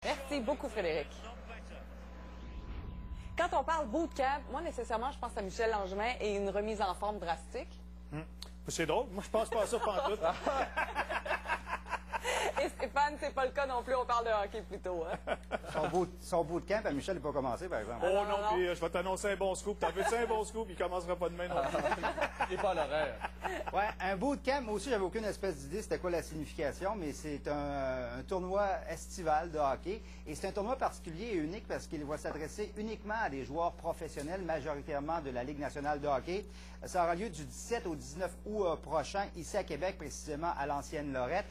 Merci beaucoup, Frédéric. Quand on parle bootcamp, moi, nécessairement, je pense à Michel Langevin et une remise en forme drastique. C'est drôle. Moi, je pense pas à ça pantoute. Et Stéphane, c'est pas le cas non plus, on parle de hockey plutôt. Hein? Son bootcamp à Michel n'est pas commencé, par exemple. Oh non, puis je vais t'annoncer un bon scoop. T'en veux-tu un bon scoop? Il commencera pas demain non plus. Il n'est pas à l'horaire. Ouais, un bootcamp, moi aussi, j'avais aucune espèce d'idée c'était quoi la signification, mais c'est un tournoi estival de hockey. Et c'est un tournoi particulier et unique parce qu'il va s'adresser uniquement à des joueurs professionnels, majoritairement de la Ligue nationale de hockey. Ça aura lieu du 17 au 19 août prochain, ici à Québec, précisément à l'ancienne Lorette.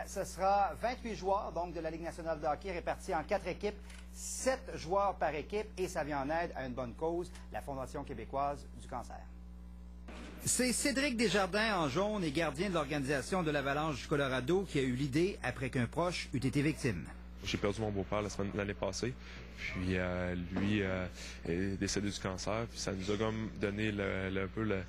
Ce sera 28 joueurs donc de la Ligue nationale de hockey répartis en 4 équipes, 7 joueurs par équipe, et ça vient en aide à une bonne cause, la Fondation québécoise du cancer. C'est Cédric Desjardins en jaune et gardien de l'organisation de l'Avalanche du Colorado qui a eu l'idée après qu'un proche eût été victime. J'ai perdu mon beau-père l'année passée, puis lui est décédé du cancer, puis ça nous a comme donné un peu le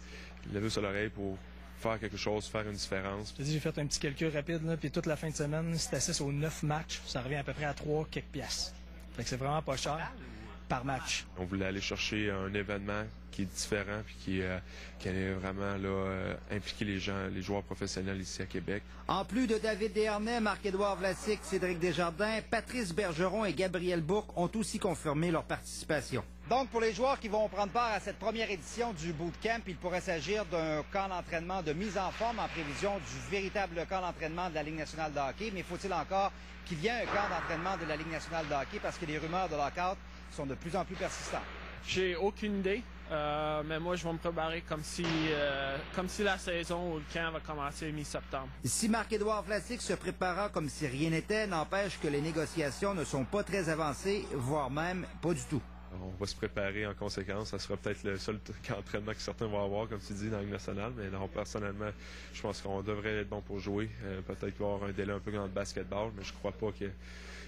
vue sur l'oreille pour faire quelque chose, faire une différence. J'ai fait un petit calcul rapide, là, puis toute la fin de semaine, c'était 6 aux 9 matchs, ça revient à peu près à 3 quelques piastres. Fait que c'est vraiment pas cher par match. On voulait aller chercher un événement qui est différent puis qui allait vraiment là, impliquer les gens, les joueurs professionnels ici à Québec. En plus de David Desharnais, Marc-Édouard Vlasic, Cédric Desjardins, Patrice Bergeron et Gabriel Bourque ont aussi confirmé leur participation. Donc, pour les joueurs qui vont prendre part à cette première édition du bootcamp, il pourrait s'agir d'un camp d'entraînement de mise en forme en prévision du véritable camp d'entraînement de la Ligue nationale de hockey. Mais faut-il encore qu'il y ait un camp d'entraînement de la Ligue nationale de hockey parce que les rumeurs de lockout sont de plus en plus persistantes? J'ai aucune idée, mais moi je vais me préparer comme si la saison ou le camp va commencer mi-septembre. Si Marc-Édouard Vlasic se préparera comme si rien n'était, n'empêche que les négociations ne sont pas très avancées, voire même pas du tout. On va se préparer en conséquence. Ça sera peut-être le seul entraînement que certains vont avoir, comme tu dis, dans la Ligue nationale. Mais non, personnellement, je pense qu'on devrait être bon pour jouer. Peut-être qu'il va y avoir un délai un peu dans le basketball, mais je crois pas que...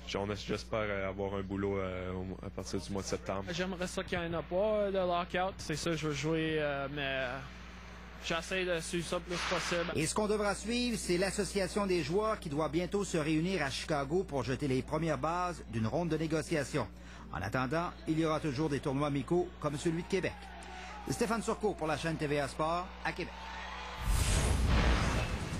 J'espère avoir un boulot à partir du mois de septembre. J'aimerais ça qu'il n'y en ait pas de lockout. C'est ça, je veux jouer, mais j'essaie de suivre ça le plus possible. Et ce qu'on devra suivre, c'est l'association des joueurs qui doit bientôt se réunir à Chicago pour jeter les premières bases d'une ronde de négociation. En attendant, il y aura toujours des tournois amicaux comme celui de Québec. Stéphane Turcot pour la chaîne TVA Sport à Québec.